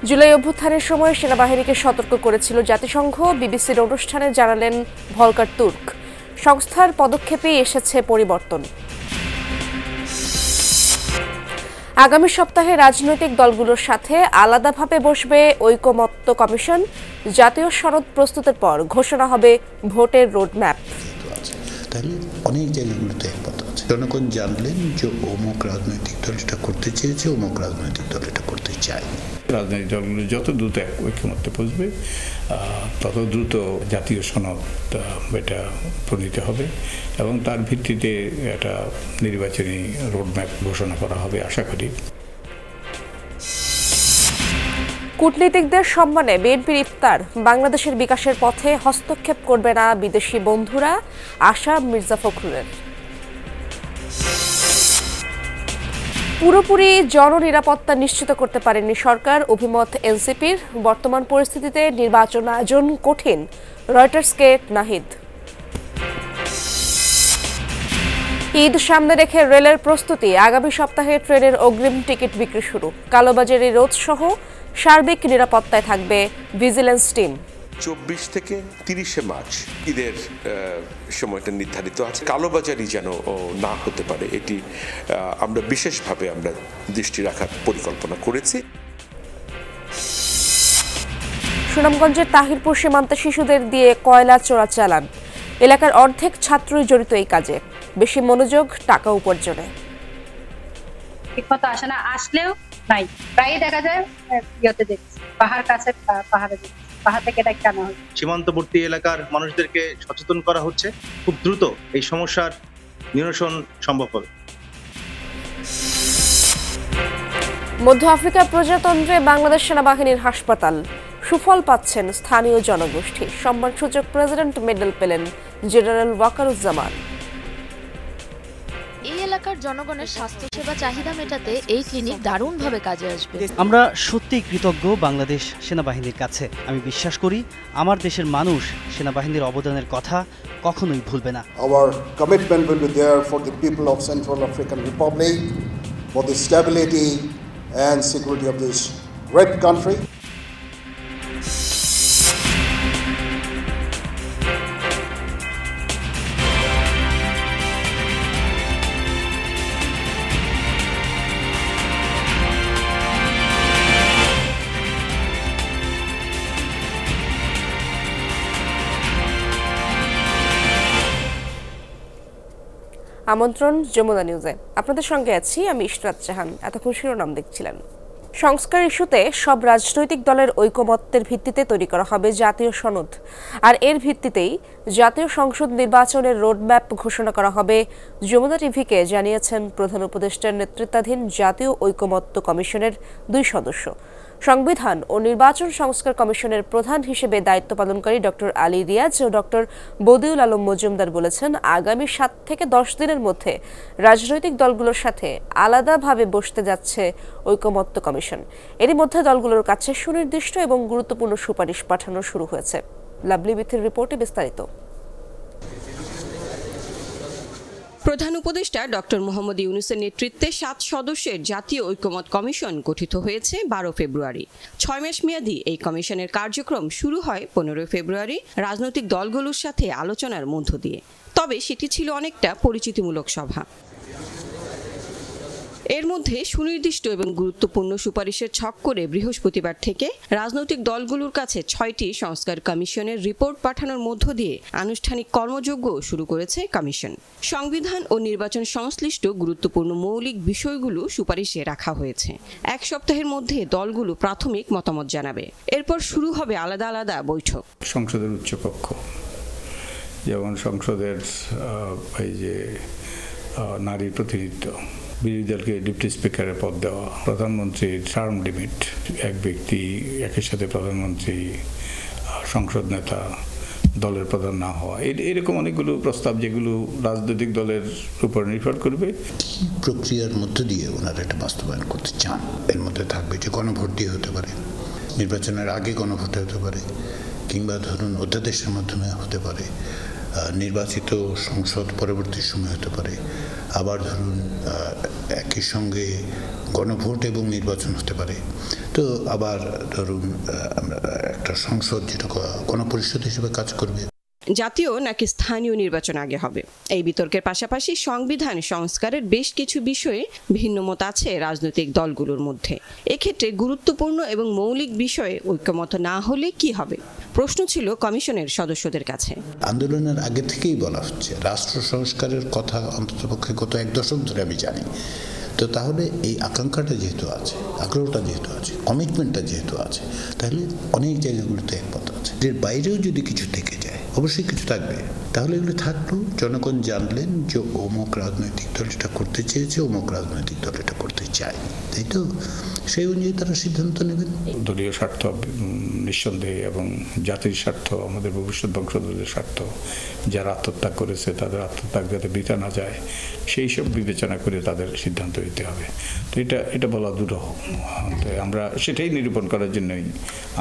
জুলাই অভ্যুত্থানের সময় সেনাবাহিনীকে সতর্ক করেছিল জাতিসংঘ। বিবিসির অনুষ্ঠানে জানালেন ভলকার তুর্ক। সংস্থার পদক্ষেপেই এসেছে পরিবর্তন। আগামী সপ্তাহে রাজনৈতিক দলগুলোর সাথে আলাদাভাবে বসবে ঐকমত্য কমিশন। জাতীয় সনদ প্রস্তুতের পর ঘোষণা হবে ভোটের রোডম্যাপ। তাহলে অনেক জায়গাগুলোতে একমত আছে। জনগণ জানলেন যে অমুক রাজনৈতিক দল এটা করতে চেয়েছে, অমুক রাজনৈতিক দল এটা করতে চায়নি। রাজনৈতিক দলগুলো যত দ্রুত ঐক্যমত্যে পৌঁছবে তত দ্রুত জাতীয় সনদ এটা প্রণীত হবে এবং তার ভিত্তিতে একটা নির্বাচনী রোডম্যাপ ঘোষণা করা হবে আশা করি। কূটনীতিকদের সম্মানে বিএনপির ইফতার। বাংলাদেশের বিকাশের পথে হস্তক্ষেপ করবে না বিদেশি বন্ধুরা, আশা মির্জা ফখরুলের। পুরোপুরি জননিরাপত্তা নিশ্চিত করতে পারেনি সরকার, অভিমত এনসিপির। বর্তমান পরিস্থিতিতে নির্বাচন আয়োজন কঠিন, রয়টার্সকে নাহিদ। ঈদ সামনে রেখে রেলের প্রস্তুতি। আগামী সপ্তাহে ট্রেনের অগ্রিম টিকিট বিক্রি শুরু। কালোবাজারি রোধ সহ সার্বিক নিরাপত্তায় থাকবে ভিজিলেন্স টিম। 24 থেকে 30 মার্চ ঈদের সময়টা নির্ধারিত আছে। কালোবাজারি যেন না হতে পারে এটি আমরা বিশেষভাবে দৃষ্টি রাখার পরিকল্পনা করেছি। সুনামগঞ্জের তাহিরপুর সীমান্তে শিশুদের দিয়ে কয়লা চোরাচালান। এলাকার অর্ধেক ছাত্রই জড়িত এই কাজে। বেশি মনোযোগ টাকা উপার্জনে। ঠিকমতো আসে না, আসলেও নাই। প্রায়ই দেখা যায় পাহাড় কাছে, পাহাড়ে পাহাড় থেকে এটা কেন হয়। সীমান্তবর্তী এলাকার মানুষদেরকে সচেতন করা হচ্ছে। খুব দ্রুত এই সমস্যার নিরসন সম্ভব হবে। মধ্য আফ্রিকার প্রজাতন্ত্রে বাংলাদেশ সেনাবাহিনীর হাসপাতাল। সুফল পাচ্ছেন স্থানীয় জনগোষ্ঠী। সম্মানসূচক প্রেসিডেন্ট মেডেল পেলেন জেনারেল ওয়াকারুজ্জামান। এই এলাকার জনগণের স্বাস্থ্যসেবা চাহিদা মেটাতে এই ক্লিনিক দারুণভাবে কাজে আসবে। আমরা সত্যিই কৃতজ্ঞ বাংলাদেশ সেনাবাহিনীর কাছে। আমি বিশ্বাস করি আমার দেশের মানুষ সেনাবাহিনীর অবদানের কথা কখনোই ভুলবে না। Our commitment will be there for the people of Central African Republic, for the stability and security of this great country. আমন্ত্রণ যমুনা নিউজে। আপনাদের সঙ্গে আছি আমি ইশরাত জাহান। এতক্ষণ শিরোনাম দেখছিলেন। সংস্কার ইস্যুতে সব রাজনৈতিক দলের ঐকমত্যের ভিত্তিতে তৈরি করা হবে জাতীয় সনদ, আর এর ভিত্তিতেই জাতীয় সংসদ নির্বাচনের রোডম্যাপ ঘোষণা করা হবে। যমুনা টিভিকে জানিয়েছেন প্রধান উপদেষ্টার নেতৃত্বাধীন জাতীয় ঐকমত্য কমিশনের 2 সদস্য। সংবিধান ও নির্বাচন সংস্কার কমিশনের প্রধান হিসেবে দায়িত্ব পালনকারী ডক্টর আলী রিয়াজ ও ডক্টর বদিউল আলম মজুমদার বলেছেন, আগামী 7 থেকে 10 দিনের মধ্যে রাজনৈতিক দলগুলোর সাথে আলাদাভাবে বসতে যাচ্ছে ঐকমত্য কমিশন। এরই মধ্যে দলগুলোর কাছে সুনির্দিষ্ট এবং গুরুত্বপূর্ণ সুপারিশ পাঠানো শুরু হয়েছে। লাভলি বিথের রিপোর্টে বিস্তারিত। প্রধান উপদেষ্টা ডক্টর মোহাম্মদ ইউনূসের নেতৃত্বে 7 সদস্যের জাতীয় ঐকমত্য কমিশন গঠিত হয়েছে 12 ফেব্রুয়ারি। 6 মাস মেয়াদী এই কমিশনের কার্যক্রম শুরু হয় 15 ফেব্রুয়ারি রাজনৈতিক দলগুলোর সাথে আলোচনার মধ্য দিয়ে। তবে সেটি ছিল অনেকটা পরিচিতিমূলক সভা। এর মধ্যে সুনির্দিষ্ট এবং গুরুত্বপূর্ণ সুপারিশের ছক করে বৃহস্পতিবার থেকে রাজনৈতিক দলগুলোর কাছে 6টি সংস্কার কমিশনের রিপোর্ট পাঠানোর মধ্য দিয়ে আনুষ্ঠানিক কর্মযজ্ঞ শুরু করেছে কমিশন। সংবিধান ও নির্বাচন সংশ্লিষ্ট গুরুত্বপূর্ণ মৌলিক বিষয়গুলো সুপারিশে রাখা হয়েছে। 1 সপ্তাহের মধ্যে দলগুলো প্রাথমিক মতামত জানাবে। এরপর শুরু হবে আলাদা আলাদা বৈঠক। সংসদের উচ্চকক্ষ, যেমন সংসদের এই যে নারীর প্রতিনিধিত্ব, বিরোধী দলকে ডিপটি স্পিকারের পদ দেওয়া, প্রধানমন্ত্রীর টার্ম লিমিট, এক ব্যক্তি একই সাথে প্রধানমন্ত্রী, সংসদ নেতা, দলের প্রধান না হওয়া, এরকম অনেকগুলো প্রস্তাব যেগুলো রাজনৈতিক দলের উপর নির্ভর করবে। কি প্রক্রিয়ার মধ্য দিয়ে ওনারা এটা বাস্তবায়ন করতে চান? এর মধ্যে থাকবে যে গণভোট দিয়ে হতে পারে, নির্বাচনের আগে গণভোটে হতে পারে, কিংবা ধরুন অধ্যাদেশের মাধ্যমে হতে পারে, নির্বাচিত সংসদ পরবর্তী সময় হতে পারে, আবার ধরুন একই সঙ্গে গণভোট এবং নির্বাচন হতে পারে, তো আবার ধরুন আমরা একটা সংসদ যেটা গণপরিষদ হিসেবে কাজ করবে। জাতীয় নাকি স্থানীয় নির্বাচন আগে হবে, এই বিতর্কের পাশাপাশি সংবিধান সংস্কারের বেশ কিছু বিষয়ে ভিন্নমত আছে রাজনৈতিক দলগুলোর মধ্যে। এক্ষেত্রে গুরুত্বপূর্ণ এবং মৌলিক বিষয়ে ঐক্যমত না হলে কি হবে, প্রশ্ন ছিল কমিশনের সদস্যদের কাছে। আন্দোলনের আগে থেকেই বলা হচ্ছে রাষ্ট্র সংস্কারের কথা, অন্ততপক্ষে গত 1 দশক ধরে আমি জানি। তো তাহলে এই আকাঙ্ক্ষাটা যেহেতু আছে, আগ্রহটা যেহেতু আছে, কমিটমেন্টটা যেহেতু আছে, তাহলে অনেক জায়গাগুলোতে একমত আছে। এর বাইরেও যদি কিছু থেকে যায়, অবশ্যই কিছু থাকবে, তাহলে এগুলো থাকলেও জনগণ জানলেন যে অমুক রাজনৈতিক দল এটা করতে চেয়েছে, অমুক রাজনৈতিক দল এটা করতে চায়, তাই তো? সেই অনুযায়ী তারা সিদ্ধান্ত নেবেন। দলীয় স্বার্থ নিঃসন্দেহে এবং জাতির স্বার্থ, আমাদের ভবিষ্যৎ বংশধরদের স্বার্থ, যারা আত্মত্যাগ করেছে তাদের আত্মত্যাগ যাতে বৃথা না যায় সেই সব বিবেচনা করে তাদের সিদ্ধান্ত নিতে হবে। তো এটা বলা দুরূহ। আমরা সেটাই নিরূপণ করার জন্যই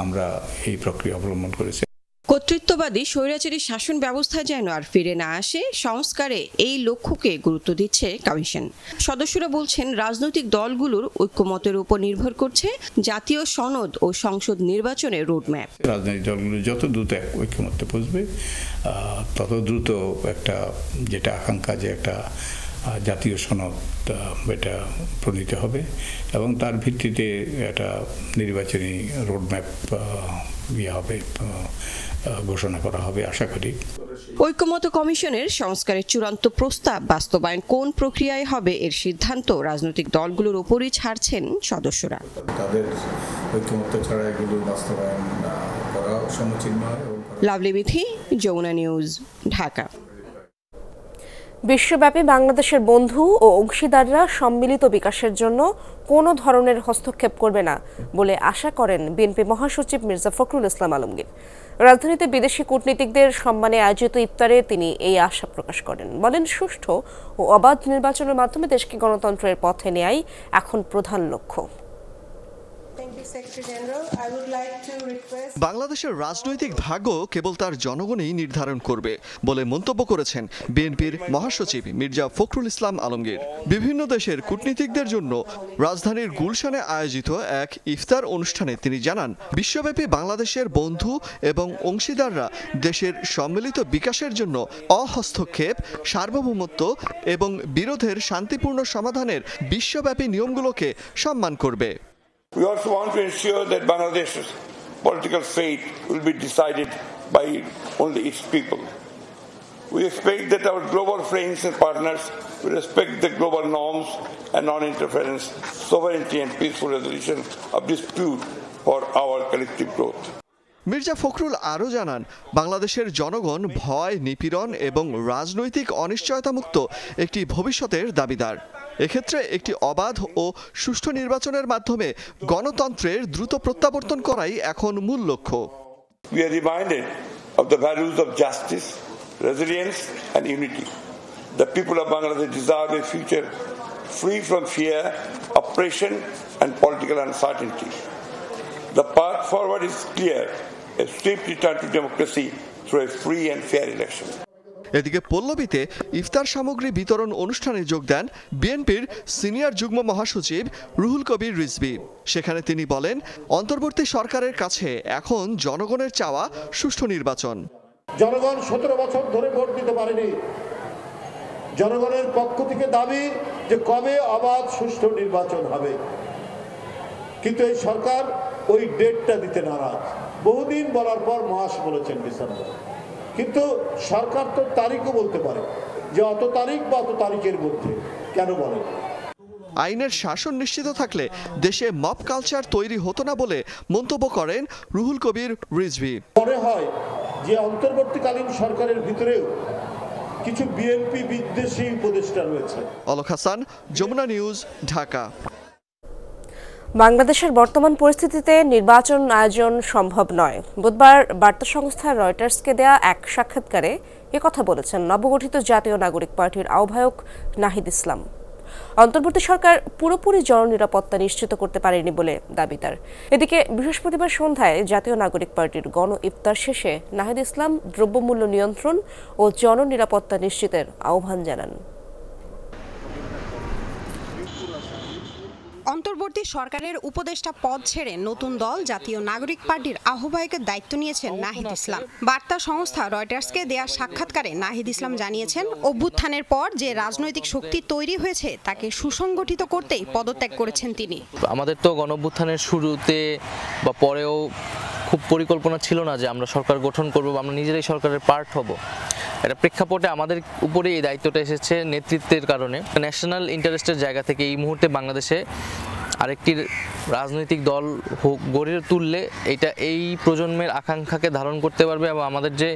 আমরা এই প্রক্রিয়া অবলম্বন করেছি। কর্তৃত্ববাদী স্বৈরাচারী শাসন ব্যবস্থায় যেন আর ফিরে না আসে, সংস্কারে এই লক্ষ্যকে গুরুত্ব দিচ্ছে কমিশন। সদস্যরা বলছেন রাজনৈতিক দলগুলোর ঐক্যমতের উপর নির্ভর করছে জাতীয় সনদ ও সংসদ নির্বাচনের রোডম্যাপ। রাজনৈতিক দলগুলো যত দ্রুত ঐক্যমত্যে পৌঁছবে তত দ্রুত একটা যেটা আকাঙ্ক্ষা যে একটা জাতীয় সনদ এটা প্রণীত হবে এবং তার ভিত্তিতে একটা নির্বাচনী রোডম্যাপ হবে, ঘোষণা করা হবে আশা করি। ঐক্যমত কমিশনের সংস্কারের চূড়ান্ত প্রস্তাব বাস্তবায়ন কোন প্রক্রিয়ায় হবে এর সিদ্ধান্ত রাজনৈতিক দলগুলোর উপরই ছাড়ছেন সদস্যরা। তাদের ঐক্যমত ছাড়া এগুলো বাস্তবায়ন করা সমীচীন নয়। লাভলি বিথি, যমুনা নিউজ, ঢাকা। বিশ্বব্যাপী বাংলাদেশের বন্ধু ও অংশীদাররা সম্মিলিত বিকাশের জন্য কোনো ধরনের হস্তক্ষেপ করবে না বলে আশা করেন বিএনপি মহাসচিব মির্জা ফখরুল ইসলাম আলমগীর। রাজধানীতে বিদেশি কূটনীতিকদের সম্মানে আয়োজিত ইফতারে তিনি এই আশা প্রকাশ করেন। বলেন, সুষ্ঠু ও অবাধ নির্বাচনের মাধ্যমে দেশকে গণতন্ত্রের পথে নেয়াই এখন প্রধান লক্ষ্য। বাংলাদেশের রাজনৈতিক ভাগ্য কেবল তার জনগণই নির্ধারণ করবে বলে মন্তব্য করেছেন বিএনপির মহাসচিব মির্জা ফখরুল ইসলাম আলমগীর। বিভিন্ন দেশের কূটনীতিকদের জন্য রাজধানীর গুলশানে আয়োজিত এক ইফতার অনুষ্ঠানে তিনি জানান, বিশ্বব্যাপী বাংলাদেশের বন্ধু এবং অংশীদাররা দেশের সম্মিলিত বিকাশের জন্য অহস্তক্ষেপ, সার্বভৌমত্ব এবং বিরোধের শান্তিপূর্ণ সমাধানের বিশ্বব্যাপী নিয়মগুলোকে সম্মান করবে। We also want to ensure that Bangladesh's political fate will be decided by only its people. We expect that our global friends and partners will respect the global norms and non-interference, sovereignty and peaceful resolution of dispute for our collective growth. Mirza Fakhrul আরও জানান, বাংলাদেশের জনগণ ভয়, নিপীড়ন এবং রাজনৈতিক অনিশ্চয়তামুক্ত একটি ভবিষ্যতের দাবিদার। এক্ষেত্রে একটি অবাধ ও সুষ্ঠু নির্বাচনের মাধ্যমে গণতন্ত্রের দ্রুত প্রত্যাবর্তন করাই এখন মূল লক্ষ্য। We are reminded of the values of justice, resilience and unity. The people of Bangladesh deserve a future free from fear, oppression and political uncertainty. The path forward is clear: a swift return to democracy through a free and fair election. এদিকে পল্লবীতে ইফতার সামগ্রী বিতরণ অনুষ্ঠানে যোগ দেন বিএনপির senior যুগ্ম মহাসচিব রুহুল কবির রিজভী। সেখানে তিনি বলেন, অন্তর্বর্তী সরকারের কাছে এখন জনগণের চাওয়া সুষ্ঠু নির্বাচন। জনগণ 17 বছর ধরে ভোট দিতে পারেনি। জনগণের পক্ষ থেকে দাবি যে কবে অবাধ সুষ্ঠু নির্বাচন হবে, কিন্তু এই সরকার ওই ডেটটা দিতে নারাজ। বহুদিন বলার পর মাস বলেছেন ডিসেম্বর, কিন্তু সরকার তো তারিখও বলতে পারে যে অত তারিখ বা অত তারিখের মধ্যে, কেন বলে? আইনের শাসন নিশ্চিত থাকলে দেশে মব কালচার তৈরি হতো না বলে মন্তব্য করেন রুহুল কবির রিজভী। মনে হয় যে অন্তর্বর্তীকালীন সরকারের ভিতরেও কিছু বিএনপি বিদ্বেষী উপদেষ্টা রয়েছে। অলক হাসান, যমুনা নিউজ, ঢাকা। বাংলাদেশের বর্তমান পরিস্থিতিতে নির্বাচন আয়োজন সম্ভব নয়। বুধবার বার্তা সংস্থা রয়টার্সকে দেয়া এক সাক্ষাৎকারে একথা বলেছেন নবগঠিত জাতীয় নাগরিক পার্টির আহ্বায়ক নাহিদ ইসলাম। অন্তর্বর্তী সরকার পুরোপুরি জননিরাপত্তা নিশ্চিত করতে পারেনি বলে দাবি তার। এদিকে বৃহস্পতিবার সন্ধ্যায় জাতীয় নাগরিক পার্টির গণ ইফতার শেষে নাহিদ ইসলাম দ্রব্যমূল্য নিয়ন্ত্রণ ও জননিরাপত্তা নিশ্চিতের আহ্বান জানান। অন্তর্বর্তী সরকারের উপদেষ্টা পদ ছেড়ে নতুন দল জাতীয় নাগরিক পার্টির আহ্বায়কের দায়িত্ব নিয়েছেন নাহিদ ইসলাম। বার্তা সংস্থা রয়টার্সকে দেয়া সাক্ষাৎকারে নাহিদ ইসলাম জানিয়েছেন, অভ্যুত্থানের পর যে রাজনৈতিক শক্তি তৈরি হয়েছে তাকে সুসংগঠিত করতেই পদত্যাগ করেছেন তিনি। আমাদের তো গণঅভ্যুত্থানের শুরুতে বা পরেও খুব পরিকল্পনা ছিল না যে আমরা সরকার গঠন করব, আমরা নিজেরাই সরকারের পার্ট হব। এটা প্রেক্ষাপটে আমাদের উপরে এই দায়িত্বটা এসেছে নেতৃত্বের কারণে। ন্যাশনাল ইন্টারেস্টের জায়গা থেকে এই মুহূর্তে বাংলাদেশে আরেকটি রাজনৈতিক দল গড়ে তুললে এটা এই প্রজন্মের আকাঙ্ক্ষাকে ধারণ করতে পারবে এবং আমাদের যে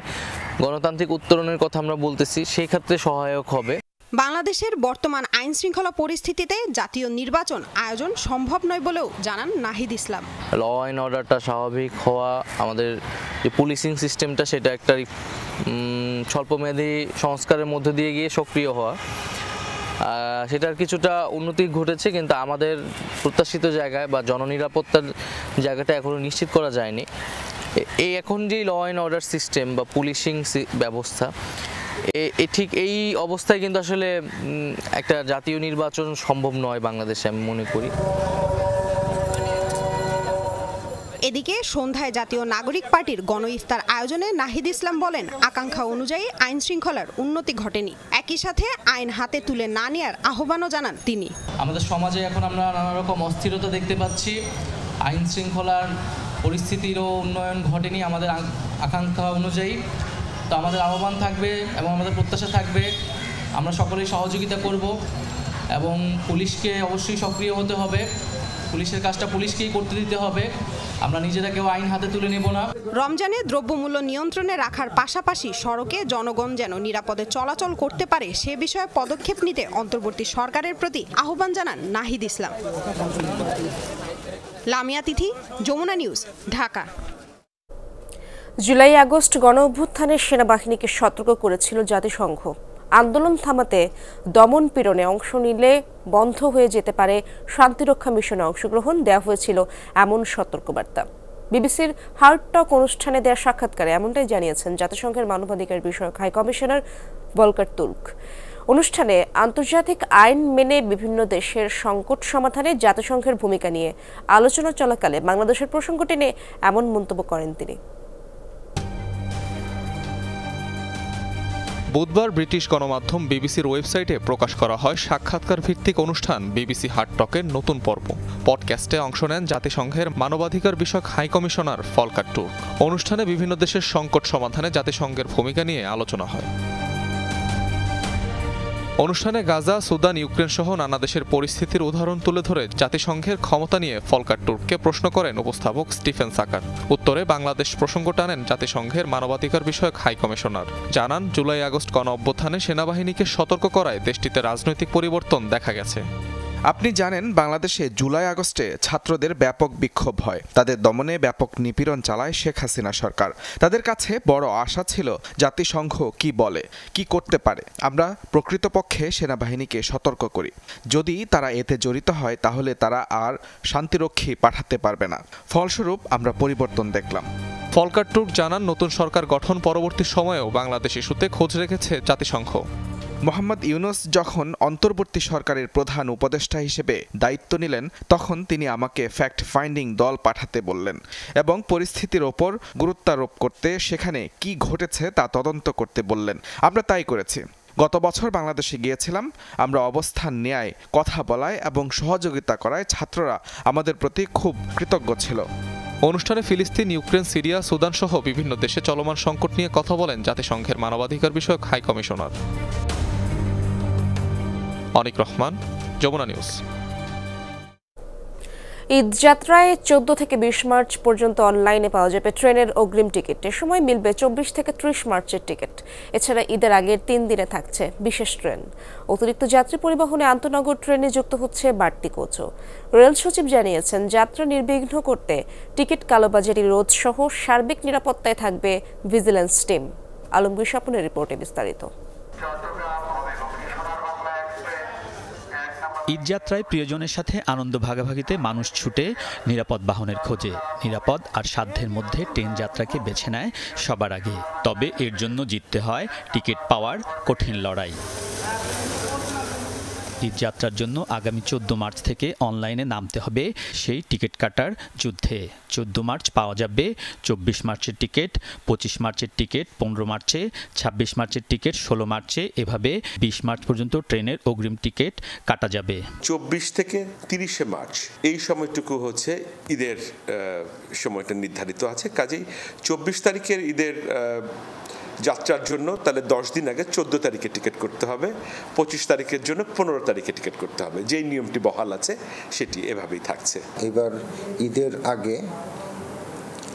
গণতান্ত্রিক উত্তরণের কথা আমরা বলতেছি সেই ক্ষেত্রে সহায়ক হবে। বাংলাদেশের বর্তমান আইন শৃঙ্খলা পরিস্থিতিতে জাতীয় নির্বাচন আয়োজন সম্ভব নয় বলেও জানান নাহিদ ইসলাম। ল অ্যান্ড অর্ডারটা স্বাভাবিক হওয়া, আমাদের যে পুলিশিং সিস্টেমটা সেটা একটা স্বল্পমেয়াদী সংস্কারের মধ্য দিয়ে গিয়ে সক্রিয় হওয়া, সেটার কিছুটা উন্নতি ঘটেছে, কিন্তু আমাদের প্রত্যাশিত জায়গায় বা জননিরাপত্তার জায়গাটা এখনো নিশ্চিত করা যায়নি। এই এখন যে ল অ্যান্ড অর্ডার সিস্টেম বা পুলিশিং ব্যবস্থা, ঠিক এই অবস্থায় কিন্তু আসলে একটা জাতীয় নির্বাচন সম্ভব নয় বাংলাদেশে, আমি মনে করি। এদিকে সন্ধ্যায় জাতীয় নাগরিক পার্টির গণ ইফতার আয়োজনে নাহিদ ইসলাম বলেন, আকাঙ্ক্ষা অনুযায়ী আইন শৃঙ্খলার উন্নতি ঘটেনি। একই সাথে আইন হাতে তুলে না নেওয়ার আহ্বানও জানান তিনি। আমাদের সমাজে এখন আমরা নানা রকম অস্থিরতা দেখতে পাচ্ছি, আইন শৃঙ্খলার পরিস্থিতিরও উন্নয়ন ঘটেনি আমাদের আকাঙ্ক্ষা অনুযায়ী। তো আমাদের আহ্বান থাকবে এবং আমাদের প্রত্যাশা থাকবে আমরা সকলেই সহযোগিতা করব এবং পুলিশকে অবশ্যই সক্রিয় হতে হবে, পুলিশের কাজটা পুলিশকেই করতে দিতে হবে, আমরা নিজেরা কেউ আইন হাতে তুলে নেব না। রমজানে দ্রব্যমূল্য নিয়ন্ত্রণে রাখার পাশাপাশি সড়কে জনগণ যেন নিরাপদে চলাচল করতে পারে সে বিষয়ে পদক্ষেপ নিতে অন্তর্বর্তী সরকারের প্রতি আহ্বান জানান Nahid Islam. Lamia Tithi, Jamuna news, Dhaka. July August গণ অভ্যুত্থানের সেনাবাহিনীকে সতর্ক করেছিল জাতিসংঘ। আন্দোলন থামাতে দমন পীড়নে অংশ নিলে বন্ধ হয়ে যেতে পারে শান্তিরক্ষা মিশনে অংশগ্রহণ দেওয়া হয়েছিল এমন সতর্কবার্তা। বিবিসির হার্ট টক অনুষ্ঠানে দেওয়া সাক্ষাৎকারে এমনটাই জানিয়েছেন জাতিসংঘের মানবাধিকার বিষয়ক হাই কমিশনার ভলকার তুর্ক। অনুষ্ঠানে আন্তর্জাতিক আইন মেনে বিভিন্ন দেশের সংকট সমাধানে জাতিসংঘের ভূমিকা নিয়ে আলোচনা চলাকালে বাংলাদেশের প্রসঙ্গ টেনে এমন মন্তব্য করেন তিনি। বুধবার ব্রিটিশ গণমাধ্যম বিবিসির ওয়েবসাইটে প্রকাশ করা হয় সাক্ষাৎকার ভিত্তিক অনুষ্ঠান বিবিসি হার্ট টকের নতুন পর্ব। পডকাস্টে অংশ নেন জাতিসংঘের মানবাধিকার বিষয়ক হাই কমিশনার ভলকার তুর্ক। অনুষ্ঠানে বিভিন্ন দেশের সংকট সমাধানে জাতিসংঘের ভূমিকা নিয়ে আলোচনা হয়। অনুষ্ঠানে গাজা, সুদান, ইউক্রেন সহ নানা দেশের পরিস্থিতির উদাহরণ তুলে ধরে জাতিসংঘের ক্ষমতা নিয়ে ভলকার তুর্ককে প্রশ্ন করেন উপস্থাপক স্টিফেন সাকার। উত্তরে বাংলাদেশ প্রসঙ্গ টানেন জাতিসংঘের মানবাধিকার বিষয়ক হাই কমিশনার। জানান, জুলাই আগস্ট গণ অভ্যুত্থানে সেনাবাহিনীকে সতর্ক করায় দেশটিতে রাজনৈতিক পরিবর্তন দেখা গেছে। আপনি জানেন, বাংলাদেশে জুলাই আগস্টে ছাত্রদের ব্যাপক বিক্ষোভ হয়, তাদের দমনে ব্যাপক নিপীড়ন চালায় শেখ হাসিনা সরকার। তাদের কাছে বড় আশা ছিল জাতিসংঘ কি বলে, কি করতে পারে। আমরা প্রকৃতপক্ষে সেনাবাহিনীকে সতর্ক করি, যদি তারা এতে জড়িত হয় তাহলে তারা আর শান্তিরক্ষী পাঠাতে পারবে না। ফলস্বরূপ আমরা পরিবর্তন দেখলাম। ভলকার তুর্ক জানান, নতুন সরকার গঠন পরবর্তী সময়েও বাংলাদেশ ইস্যুতে খোঁজ রেখেছে জাতিসংঘ। মোহাম্মদ ইউনূস যখন অন্তর্বর্তী সরকারের প্রধান উপদেষ্টা হিসেবে দায়িত্ব নিলেন, তখন তিনি আমাকে ফ্যাক্ট ফাইন্ডিং দল পাঠাতে বললেন এবং পরিস্থিতির ওপর গুরুত্বারোপ করতে, সেখানে কি ঘটেছে তা তদন্ত করতে বললেন। আমরা তাই করেছি। গত বছর বাংলাদেশে গিয়েছিলাম। আমরা অবস্থান নেয়, কথা বলায় এবং সহযোগিতা করায় ছাত্ররা আমাদের প্রতি খুব কৃতজ্ঞ ছিল। অনুষ্ঠানে ফিলিস্তিন, ইউক্রেন, সিরিয়া, সুদান সহ বিভিন্ন দেশে চলমান সংকট নিয়ে কথা বলেন জাতিসংঘের মানবাধিকার বিষয়ক হাই কমিশনার। অনিক রহমান, যমুনা নিউজ। ঈদযাত্রায় 14 থেকে 20 মার্চ পর্যন্ত অনলাইনে পাওয়া যাবে ট্রেনের অগ্রিম টিকিট। এ সময় মিলবে 24 থেকে 30 মার্চের টিকিট। এছাড়া ঈদের আগের 3 দিনে থাকছে বিশেষ ট্রেন। অতিরিক্ত যাত্রী পরিবহনে আন্তনগর ট্রেনে যুক্ত হচ্ছে বাড়তি কোচও। রেল সচিব জানিয়েছেন, যাত্রা নির্বিঘ্ন করতে টিকিট কালোবাজারি রোধ সহ সার্বিক নিরাপত্তায় থাকবে ভিজিল্যান্স টিম। আলমগীর স্বপনের রিপোর্টে বিস্তারিত। ঈদযাত্রায় প্রিয়জনের সাথে আনন্দ ভাগাভাগিতে মানুষ ছুটে নিরাপদ বাহনের খোঁজে। নিরাপদ আর সাধ্যের মধ্যে ট্রেন যাত্রাকে বেছে নেয় সবার আগে। তবে এর জন্য জিততে হয় টিকিট পাওয়ার কঠিন লড়াই। ঈদযাত্রার জন্য আগামী 14 মার্চ থেকে অনলাইনে নামতে হবে সেই টিকিট কাটার যুদ্ধে। 14 মার্চ পাওয়া যাবে 24 মার্চের টিকিট, 25 মার্চের টিকিট 15 মার্চে, 26 মার্চের টিকিট 16 মার্চে, এভাবে 20 মার্চ পর্যন্ত ট্রেনের অগ্রিম টিকিট কাটা যাবে। 24 থেকে 30 মার্চ এই সময়টুকু হচ্ছে ঈদের সময়টা নির্ধারিত আছে। কাজেই 24 তারিখের ঈদের যাত্রার জন্য তাহলে 10 দিন আগে 14 তারিখে টিকিট করতে হবে, 25 তারিখের জন্য 15 তারিখে টিকিট করতে হবে। যেই নিয়মটি বহাল আছে সেটি এভাবেই থাকছে। এবার ঈদের আগে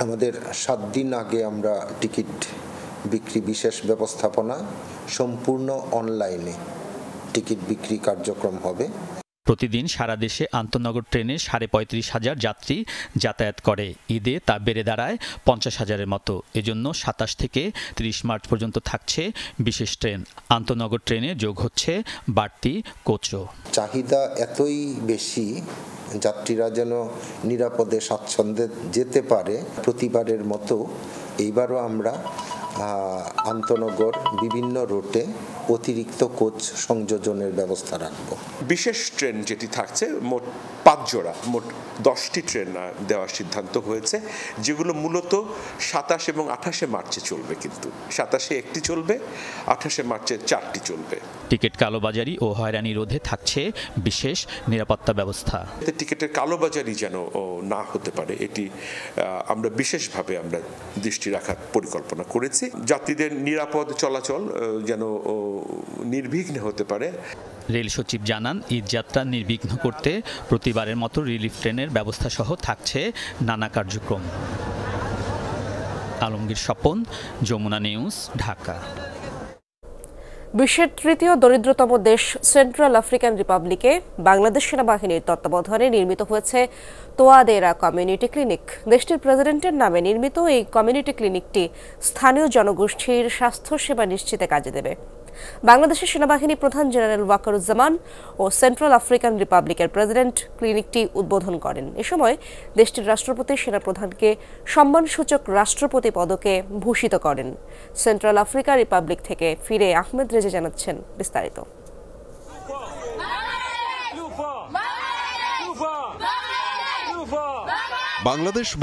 আমাদের 7 দিন আগে আমরা টিকিট বিক্রি বিশেষ ব্যবস্থাপনা সম্পূর্ণ অনলাইনে টিকিট বিক্রি কার্যক্রম হবে। প্রতিদিন সারা দেশে আন্তনগর ট্রেনে 35,500 যাত্রী যাতায়াত করে। ঈদে তা বেড়ে দাঁড়ায় 50,000-এর মতো। এজন্য 27 থেকে 30 মার্চ পর্যন্ত থাকছে বিশেষ ট্রেন। আন্তনগর ট্রেনে যোগ হচ্ছে বাড়তি কোচও। চাহিদা এতই বেশি, যাত্রীরা যেন নিরাপদে স্বাচ্ছন্দ্যে যেতে পারে। প্রতিবারের মতো এইবারও আমরা আন্তনগর বিভিন্ন রুটে অতিরিক্ত কোচ সংযোজনের ব্যবস্থা রাখব। বিশেষ ট্রেন যেটি থাকছে মোট 5 জোড়া, মোট 10টি ট্রেন দেওয়ার সিদ্ধান্ত হয়েছে, যেগুলো মূলত 27 এবং 28 মার্চে চলবে। কিন্তু 27-এ একটি চলবে, 28 মার্চে 4টি চলবে। টিকিট কালোবাজারি ও হয়রানি রোধে থাকছে বিশেষ নিরাপত্তা ব্যবস্থা। টিকিটের কালোবাজারি যেন না হতে পারে, এটি আমরা বিশেষভাবে আমরা দৃষ্টি রাখার পরিকল্পনা করেছি। যাত্রীদের নিরাপদ চলাচল যেন নির্বিঘ্নে হতে পারে। রেল সচিব জানান, ঈদযাত্রা নির্বিঘ্ন করতে প্রতিবারের মতো রিলিফ ট্রেনের ব্যবস্থা সহ থাকছে নানা কার্যক্রম। আলমগীর স্বপন, যমুনা নিউজ, ঢাকা। বিশ্বের তৃতীয় দরিদ্রতম দেশ সেন্ট্রাল আফ্রিকান রিপাবলিকে বাংলাদেশ সেনাবাহিনীর তত্ত্বাবধানে নির্মিত হয়েছে তোয়াদেরা কমিউনিটি ক্লিনিক। দেশটির প্রেসিডেন্টের নামে নির্মিত এই কমিউনিটি ক্লিনিকটি স্থানীয় জনগোষ্ঠীর স্বাস্থ্যসেবা নিশ্চিতে কাজে দেবে। বাংলাদেশের সেনাবাহিনী প্রধান জেনারেল ওয়াকারুজ্জামান ও সেন্ট্রাল আফ্রিকান রিপাবলিকের প্রেসিডেন্ট ক্লিনিকটি উদ্বোধন করেন। এ সময় দেশটির রাষ্ট্রপতি সেনাপ্রধানকে সম্মানসূচক রাষ্ট্রপতি পদকে ভূষিত করেন। সেন্ট্রাল আফ্রিকা রিপাবলিক থেকে ফিরে আহমেদ রেজা জানাচ্ছেন বিস্তারিত।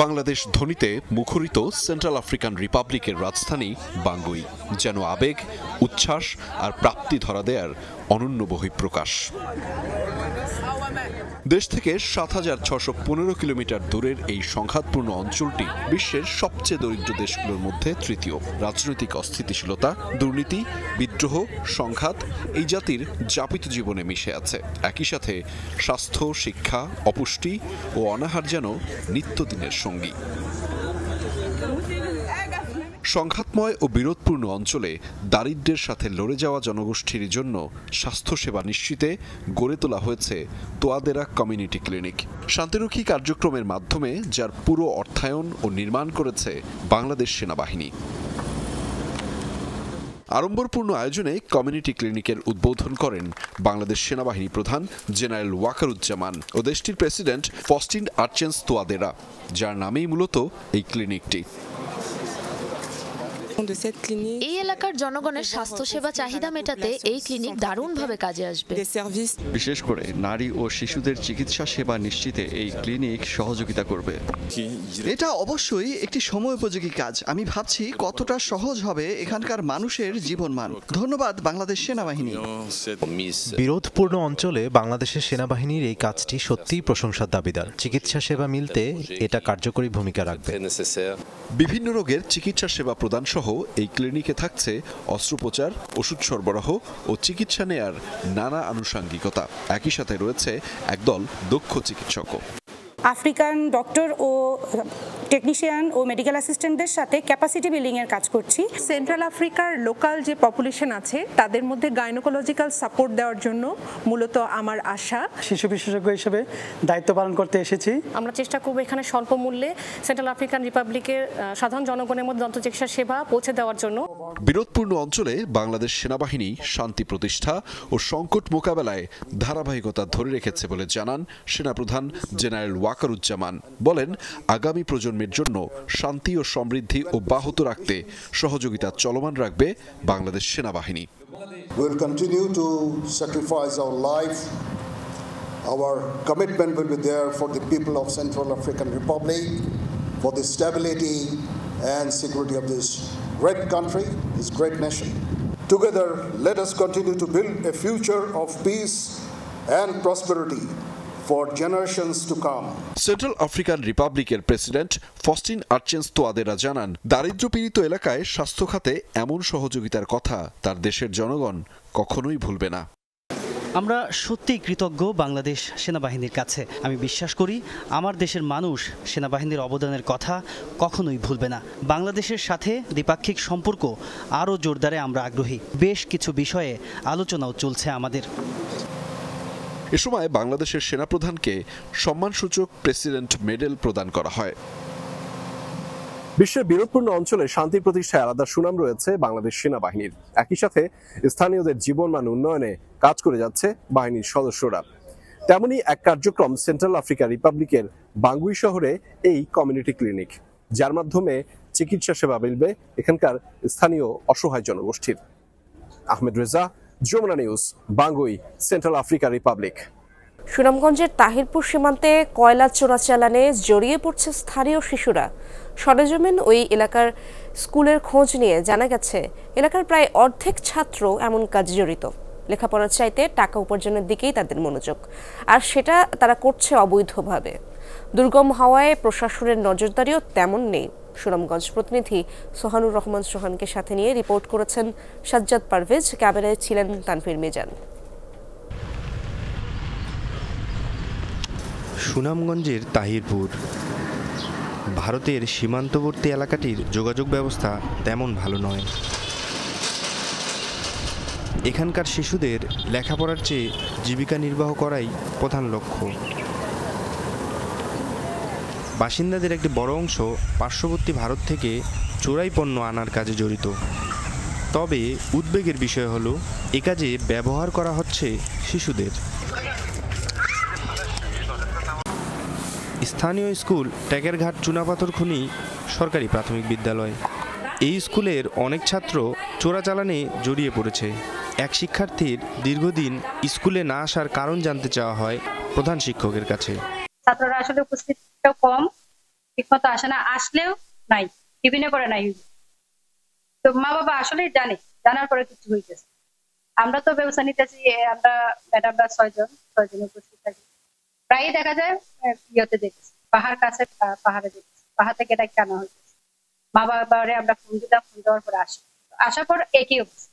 বাংলাদেশ ধ্বনিতে মুখরিত সেন্ট্রাল আফ্রিকান রিপাবলিকের রাজধানী বাঙ্গুই যেন আবেগ, উচ্ছ্বাস আর প্রাপ্তি ধরা দেয়ার অনন্য বহিঃপ্রকাশ। দেশ থেকে 7,615 কিলোমিটার দূরের এই সংঘাতপূর্ণ অঞ্চলটি বিশ্বের সবচেয়ে দরিদ্র দেশগুলোর মধ্যে তৃতীয়। রাজনৈতিক অস্থিতিশীলতা, দুর্নীতি, বিদ্রোহ, সংঘাত এই জাতির যাপিত জীবনে মিশে আছে। একই সাথে স্বাস্থ্য, শিক্ষা, অপুষ্টি ও অনাহার যেন নিত্যদিনের সঙ্গী। সংঘাতময় ও বিরোধপূর্ণ অঞ্চলে দারিদ্র্যের সাথে লড়ে যাওয়া জনগোষ্ঠীর জন্য স্বাস্থ্যসেবা নিশ্চিতে গড়ে তোলা হয়েছে তোয়াদেরা কমিউনিটি ক্লিনিক। শান্তিরক্ষী কার্যক্রমের মাধ্যমে যার পুরো অর্থায়ন ও নির্মাণ করেছে বাংলাদেশ সেনাবাহিনী। আড়ম্বরপূর্ণ আয়োজনে কমিউনিটি ক্লিনিকের উদ্বোধন করেন বাংলাদেশ সেনাবাহিনী প্রধান জেনারেল ওয়াকারুজ্জামান ও দেশটির প্রেসিডেন্ট ফস্টিন আর্চেন্স তোয়াদেরা, যার নামেই মূলত এই ক্লিনিকটি। এই এলাকার জনগণের স্বাস্থ্যসেবা চাহিদা মেটাতে এই ক্লিনিক দারুণভাবে কাজে আসবে। বিশেষ করে নারী ও শিশুদের চিকিৎসা সেবা নিশ্চিতে এই ক্লিনিক সহযোগিতা করবে। এটা অবশ্যই একটি সময়োপযোগী কাজ। আমি ভাবছি কতটা সহজ হবে এখানকার মানুষের জীবনমান। ধন্যবাদ বাংলাদেশ সেনাবাহিনী। বিরোধপূর্ণ অঞ্চলে বাংলাদেশের সেনাবাহিনীর এই কাজটি সত্যিই প্রশংসার দাবিদার। চিকিৎসা সেবা মিলতে এটা কার্যকরী ভূমিকা রাখবে। বিভিন্ন রোগের চিকিৎসা সেবা প্রদান সহ এই ক্লিনিকে থাকছে অস্ত্রোপচার, ওষুধ সরবরাহ ও চিকিৎসা নেয়ার নানা আনুষঙ্গিকতা। একই সাথে রয়েছে একদল দক্ষ চিকিৎসকও। আফ্রিকান ডক্টর ও টেকনিশিয়ান ও মেডিকেল অ্যাসিস্ট্যান্টদের সাথে ক্যাপাসিটি বিল্ডিং এর কাজ করছি। সেন্ট্রাল আফ্রিকার লোকাল যে পপুলেশন আছে তাদের মধ্যে গাইনোকোলজিক্যাল সাপোর্ট দেওয়ার জন্য মূলত আমার আশা। শিশু বিশেষজ্ঞ হিসেবে দায়িত্ব পালন করতে এসেছি। আমরা চেষ্টা করব এখানে স্বল্প মূল্যে সেন্ট্রাল আফ্রিকান রিপাবলিকের সাধারণ জনগণের মধ্যে দন্ত চিকিৎসা সেবা পৌঁছে দেওয়ার জন্য। বিরোধপূর্ণ অঞ্চলে বাংলাদেশ সেনাবাহিনী শান্তি প্রতিষ্ঠা ও সংকট মোকাবেলায় ধারাবাহিকতা ধরে রেখেছে বলে জানান সেনাপ্রধান জেনারেল ওয়াকারুজ্জামান। বলেন, আগামী প্রজন্মের জন্য শান্তি ও সমৃদ্ধি অব্যাহত রাখতে সহযোগিতা চলমান রাখবে বাংলাদেশ সেনাবাহিনী। We will continue to sacrifice our life. Our commitment will be there for the people of Central African Republic, for the stability and security of this great country, this great nation. Together, let us continue to build a future of peace and prosperity for generations to come. Central African রিপাবলিকের president Faustin Archange Touadera জানান, দারিদ্র্যপীড়িত এলাকায় স্বাস্থ্য খাতে এমন সহযোগিতার কথা তার দেশের জনগণ কখনোই ভুলবে না। আমরা সত্যিই কৃতজ্ঞ বাংলাদেশ সেনাবাহিনীর কাছে। আমি বিশ্বাস করি আমার দেশের মানুষ সেনাবাহিনীর অবদানের কথা কখনোই ভুলবে না। বাংলাদেশের সাথে দ্বিপাক্ষিক সম্পর্ক আরও জোরদারে আমরা আগ্রহী। বেশ কিছু বিষয়ে আলোচনাও চলছে আমাদের। এ সময় বাংলাদেশের সেনাপ্রধানকে সম্মানসূচক প্রেসিডেন্ট মেডেল প্রদান করা হয়। বিশ্বের বিরোধপূর্ণ অঞ্চলে শান্তি প্রতিষ্ঠায় আলাদা সুনাম রয়েছে বাংলাদেশ সেনাবাহিনীর। একই সাথে স্থানীয়দের জীবনমান উন্নয়নে কাজ করে যাচ্ছে বাহিনীর সদস্যরা। তেমনি এক কার্যক্রম সেন্ট্রাল আফ্রিকা রিপাবলিকের বাঙ্গুই শহরে এই কমিউনিটি ক্লিনিক, যার মাধ্যমে চিকিৎসা সেবা মিলবে এখানকার স্থানীয় অসহায় জনগোষ্ঠীর। Ahmed Reza, Jamuna News, Bangui, Central Africa Republic. সুনামগঞ্জের তাহিরপুর সীমান্তে কয়লা চোরাচালানে জড়িয়ে পড়ছে স্থানীয় শিশুরা। সরেজমিন ওই এলাকার স্কুলের খোঁজ নিয়ে জানা গেছে এলাকার প্রায় অর্ধেক ছাত্র এমন কাজে জড়িত। লেখাপড়ার চাইতে টাকা উপার্জনের দিকেই তাদের মনোযোগ, আর সেটা তারা করছে অবৈধভাবে। দুর্গম হাওয়ায় প্রশাসনের নজরদারিও তেমন নেই। সুনামগঞ্জ প্রতিনিধি সোহানুর রহমান সোহানকে সাথে নিয়ে রিপোর্ট করেছেন সাজ্জাদ পারভেজ, ক্যামেরায় ছিলেন তানভীর মিজান। সুনামগঞ্জের তাহিরপুর, ভারতের সীমান্তবর্তী এলাকাটির যোগাযোগ ব্যবস্থা তেমন ভালো নয়। এখানকার শিশুদের লেখাপড়ার চেয়ে জীবিকা নির্বাহ করাই প্রধান লক্ষ্য। বাসিন্দাদের একটি বড় অংশ পার্শ্ববর্তী ভারত থেকে চোরাই পণ্য আনার কাজে জড়িত। তবে উদ্বেগের বিষয় হলো এ কাজে ব্যবহার করা হচ্ছে শিশুদের। স্থানীয় স্কুল ট্যাকেরঘাট চুনাপাথর খনি সরকারি প্রাথমিক বিদ্যালয়। এই স্কুলের অনেক ছাত্র চোরাচালানে জড়িয়ে পড়েছে। এক শিক্ষার্থীর দীর্ঘদিন স্কুলে না আসার কারণ জানতে চাওয়া হয় প্রধান শিক্ষকের কাছে। ছাত্ররা আসলে উপস্থিতিটাও কম, ঠিকমতো আসে না, আসলেও নাই, টিফিনে করে নাই। তো মা বাবা আসলে জানার পরে কিছু হইতেছে। আমরা তো ব্যবস্থা নিতেছি, আমরা ম্যাডামরা ছয়জন উপস্থিত থাকি। প্রায়ই দেখা যায় ইয়েতে দেখতেছি, পাহাড় কাছে, পাহাড়ে দেখতেছি, পাহাড় থেকে এটা কেনা হইতেছে। মা বাবারে আমরা ফোন দিলাম, ফোন দেওয়ার পরে আসার পর একই অবস্থা।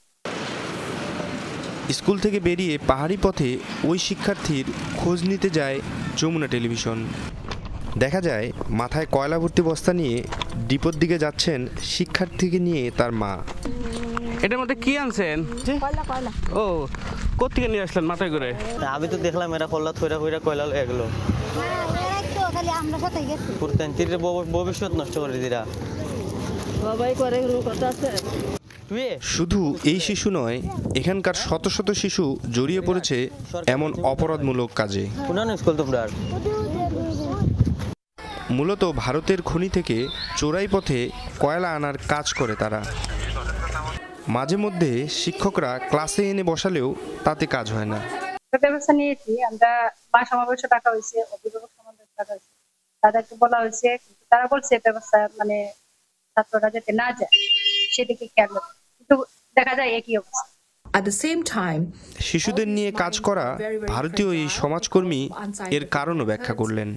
স্কুল থেকে বেরিয়ে পাহাড়ি পথে ওই শিক্ষার্থীর খোঁজ নিতে যায় যমুনা টেলিভিশন। দেখা যায় মাথায় কয়লা ভর্তি বস্তা নিয়ে ডিপোর দিকে যাচ্ছেন শিক্ষার্থীকে নিয়ে তার মা। এটার মধ্যে কি আনছেন? ও, কোথেকে নিয়ে আসলেন মাথায় করে? আমি তো দেখলাম এরা কল্লা থইরা কইরা কয়লা এগুলো ভবিষ্যৎ নষ্ট করে দিরা। শুধু এই শিশু নয়, এখানকার শত শত শিশু জড়িয়ে পড়েছে এমন অপরাধমূলক কাজে। মূলত ভারতের খনি থেকে চোরাই পথে কয়লা আনার কাজ করে তারা। মাঝে মধ্যে শিক্ষকরা ক্লাসে এনে বসালেও তাতে কাজ হয় না। ব্যবস্থা নিয়েছি আমরা, মা সমাবেশ টাকা হয়েছে, অভিভাবক সমাবেশ টাকা হয়েছে, তাদেরকে বলা হয়েছে, কিন্তু তারা বলছে ব্যবস্থা ছাত্ররা যাতে না যায় সেদিকে খেয়াল রাখে, কিন্তু দেখা যায় একই অবস্থা। শিশুদের নিয়ে কাজ করা ভারতীয় এই সমাজকর্মী এর কারণও ব্যাখ্যা করলেন।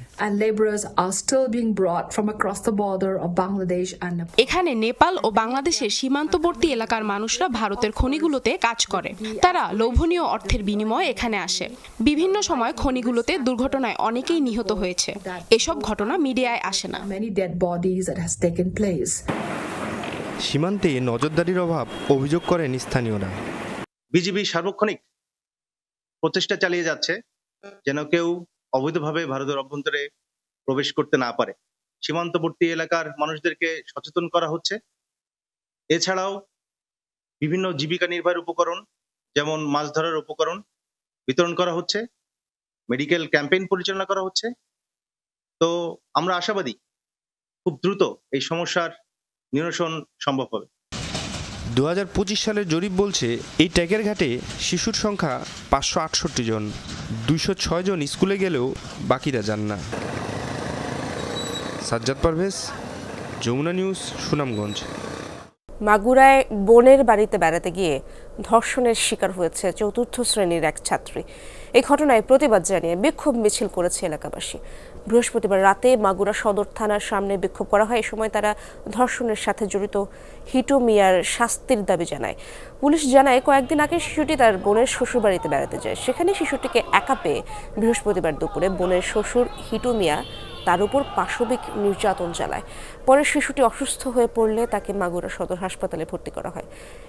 এখানে নেপাল ও বাংলাদেশের সীমান্তবর্তী এলাকার মানুষরা ভারতের খনিগুলোতে কাজ করে। তারা লোভনীয় অর্থের বিনিময়ে এখানে আসে। বিভিন্ন সময় খনিগুলোতে দুর্ঘটনায় অনেকেই নিহত হয়েছে। এসব ঘটনা মিডিয়ায় আসে না। সীমান্তে নজরদারির অভাব অভিযোগ করেন স্থানীয়রা। বিজিবি সার্বক্ষণিক প্রচেষ্টা চালিয়ে যাচ্ছে যেন কেউ অবৈধভাবে ভারতের অভ্যন্তরে প্রবেশ করতে না পারে। সীমান্তবর্তী এলাকার মানুষদেরকে সচেতন করা হচ্ছে। এছাড়াও বিভিন্ন জীবিকা নির্বাহের উপকরণ যেমন মাছ ধরার উপকরণ বিতরণ করা হচ্ছে, মেডিকেল ক্যাম্পেইন পরিচালনা করা হচ্ছে। তো আমরা আশাবাদী খুব দ্রুত এই সমস্যার নিরসন সম্ভব হবে। 2025 সালের জরিপ বলছে এই ট্যাগের ঘাটে শিশুর সংখ্যা 568 জন। 206 জন স্কুলে গেলেও বাকিরা যান না। সাজ্জাদ পারভেজ, যমুনা নিউজ, সুনামগঞ্জ। মাগুরায় বোনের বাড়িতে বেড়াতে গিয়ে ধর্ষণের শিকার হয়েছে 4র্থ শ্রেণীর এক ছাত্রী। এই ঘটনায় প্রতিবাদ জানিয়ে বিক্ষোভ মিছিল করেছে এলাকাবাসী। বৃহস্পতিবার রাতে মাগুরা সদর থানার সামনে বিক্ষোভ করা হয়। এই সময় তারা ধর্ষণের সাথে জড়িত হিটু মিয়ার শাস্তির দাবি জানায়। পুলিশ জানায় কয়েকদিন আগে শিশুটি তার বোনের শ্বশুরবাড়িতে বেড়াতে যায়। সেখানে শিশুটিকে একা পেয়ে বৃহস্পতিবার দুপুরে বোনের শ্বশুর হিটু মিয়া তার উপর পাশবিক নির্যাতন চালায়। পরে শিশুটি অসুস্থ হয়ে পড়লে তাকে মাগুরা সদর হাসপাতালে ভর্তি করা হয়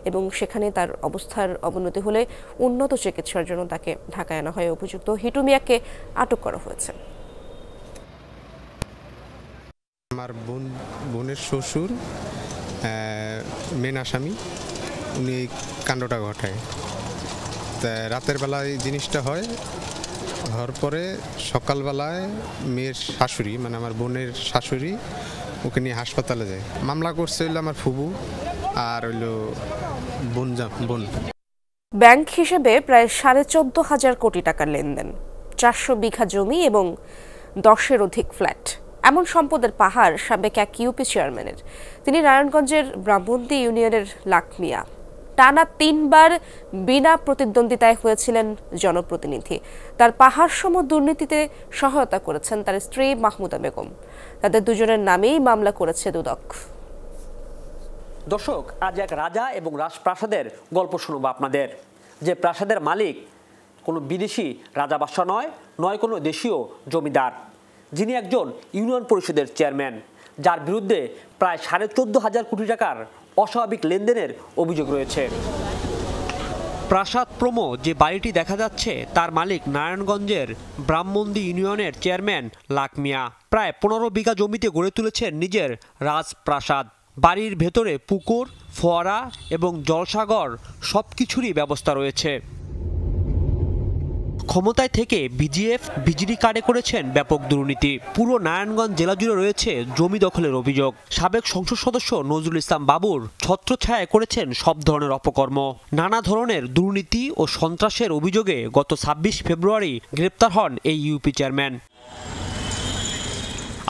এবং সেখানে তার অবস্থার অবনতি হলে উন্নত চিকিৎসার জন্য তাকে ঢাকায় আনা হয়। অভিযুক্ত হিটু মিয়াকে আটক করা হয়েছে। আমার বোনের শ্বশুর মেন আসামি, উনি এই কাণ্ডটা ঘটায়। তা রাতের বেলায় জিনিসটা হয়, হওয়ার পরে সকালবেলায় মেয়ের শাশুড়ি মানে আমার বোনের শাশুড়ি ওকে নিয়ে হাসপাতালে যায়। মামলা করছে হইলো আমার ফুবু আর হইলো বোন। ব্যাংক হিসেবে প্রায় 14,500 কোটি টাকার লেনদেন, 400 বিঘা জমি এবং 10-এর অধিক ফ্ল্যাট, এমন সম্পদের পাহাড় সাবেক এক ইউপি চেয়ারম্যানের। তিনি নারায়ণগঞ্জের ব্রাহ্মণদী ইউনিয়নের লাখ মিয়া। টানা 3বার বিনা প্রতিদ্বন্দ্বিতায় হয়েছিলেন জনপ্রতিনিধি। তার পাহাড়সম দুর্নীতিতে সহায়তা করেছেন তার স্ত্রী মাহমুদা বেগম। তাদের দুজনের নামেই মামলা করেছে দুদক। দর্শক, আজ এক রাজা এবং রাজপ্রাসাদের গল্প শুনবো আপনাদের। যে প্রাসাদের মালিক কোনো বিদেশি রাজা বাদশা নয় কোনো দেশীয় জমিদার, যিনি একজন ইউনিয়ন পরিষদের চেয়ারম্যান, যার বিরুদ্ধে প্রায় 14,500 কোটি টাকার অস্বাভাবিক লেনদেনের অভিযোগ রয়েছে। প্রাসাদ প্রমো যে বাড়িটি দেখা যাচ্ছে তার মালিক নারায়ণগঞ্জের ব্রাহ্মণদী ইউনিয়নের চেয়ারম্যান লাখ মিয়া। প্রায় 15 বিঘা জমিতে গড়ে তুলেছেন নিজের রাজপ্রাসাদ। বাড়ির ভেতরে পুকুর, ফোয়ারা এবং জলসাগর সবকিছুরই ব্যবস্থা রয়েছে। ক্ষমতায় থেকে বিজিডি কার্ডে করেছেন ব্যাপক দুর্নীতি। পুরো নারায়ণগঞ্জ জেলা জুড়ে রয়েছে জমি দখলের অভিযোগ। সাবেক সংসদ সদস্য নজরুল ইসলাম বাবুর ছত্রছায়ায় করেছেন সব ধরনের অপকর্ম। নানা ধরনের দুর্নীতি ও সন্ত্রাসের অভিযোগে গত 26 ফেব্রুয়ারি গ্রেপ্তার হন এই ইউপি চেয়ারম্যান।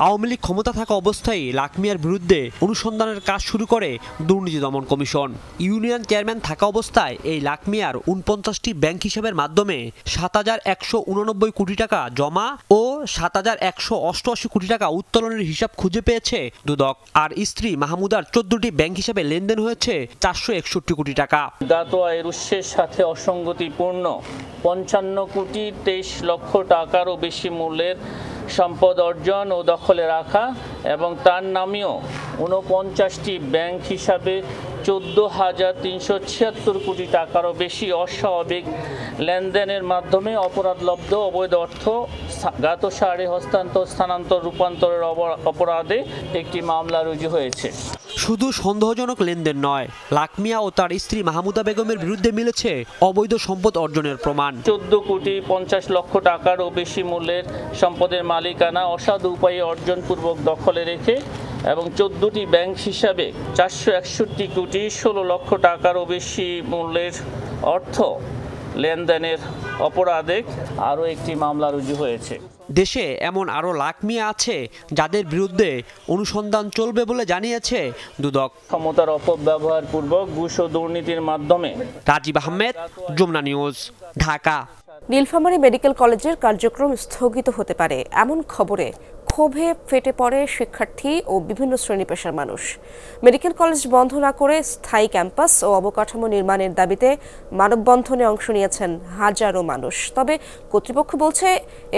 আওয়ামী লীগ ক্ষমতা থাকা অবস্থায় লাখ মিয়ার বিরুদ্ধে অনুসন্ধানের কাজ শুরু করে দুর্নীতি দমন কমিশন। ইউনিয়ন চেয়ারম্যান থাকা অবস্থায় এই লাখ মিয়ার 49টি ব্যাংক হিসাবের মাধ্যমে 7,189 কোটি টাকা জমা ও 7,188 কোটি টাকা উত্তোলনের হিসাব খুঁজে পেয়েছে দুদক। আর স্ত্রী মাহমুদার 14টি ব্যাংক হিসাবে লেনদেন হয়েছে 461 কোটি টাকা। জ্ঞাত আয়ের উৎসের সাথে অসঙ্গতিপূর্ণ 55 কোটি 23 লক্ষ টাকারও বেশি মূল্যের সম্পদ অর্জন ও দখলে রাখা এবং তার নামেও 49টি ব্যাংক হিসাবে 14,376 কোটি টাকারও বেশি অস্বাভাবিক লেনদেনের মাধ্যমে অপরাধলব্ধ অবৈধ অর্থ জ্ঞাত সারে হস্তান্তর, স্থানান্তর, রূপান্তরের অপরাধে একটি মামলা রুজু হয়েছে। শুধু সন্দেহজনক লেনদেন নয়, লাখ মিয়া ও তার স্ত্রী মাহমুদা বেগমের বিরুদ্ধে মিলেছে অবৈধ সম্পদ অর্জনের প্রমাণ। 14 কোটি 50 লক্ষ টাকারও বেশি মূল্যের সম্পদের মালিকানা অসাধু উপায়ে অর্জনপূর্বক দখলে রেখে এবং 14টি ব্যাংক হিসাবে 461 কোটি 16 লক্ষ টাকারও বেশি মূল্যের অর্থ লেনদেনের অপরাধে আরও একটি মামলা রুজু হয়েছে। দেশে এমন আরও লাখ মিয়া আছে যাদের বিরুদ্ধে অনুসন্ধান চলবে বলে জানিয়েছে দুদক। ক্ষমতার অপব্যবহার পূর্বক ঘুষ ও দুর্নীতির মাধ্যমে। রাজীব আহমেদ, যমুনা নিউজ, ঢাকা। নীলফামারী মেডিকেল কলেজের কার্যক্রম স্থগিত হতে পারে এমন খবরে ক্ষোভে ফেটে পড়ে শিক্ষার্থী ও বিভিন্ন শ্রেণী পেশার মানুষ। মেডিকেল কলেজ বন্ধ না করে স্থায়ী ক্যাম্পাস ও অবকাঠামো নির্মাণের দাবিতে মানববন্ধনে অংশ নিয়েছেন হাজারো মানুষ। তবে কর্তৃপক্ষ বলছে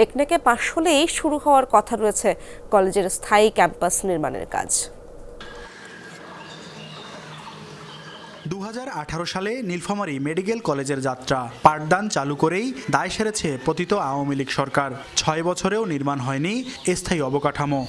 একনেকে পাশ হলেই শুরু হওয়ার কথা রয়েছে কলেজের স্থায়ী ক্যাম্পাস নির্মাণের কাজ। 2018 সালে নীলফামারী মেডিকেল কলেজের যাত্রা পাঠদান চালু করেই দায় সেরেছে পতিত আওয়ামী লীগ সরকার। 6 বছরেও নির্মাণ হয়নি স্থায়ী অবকাঠামো।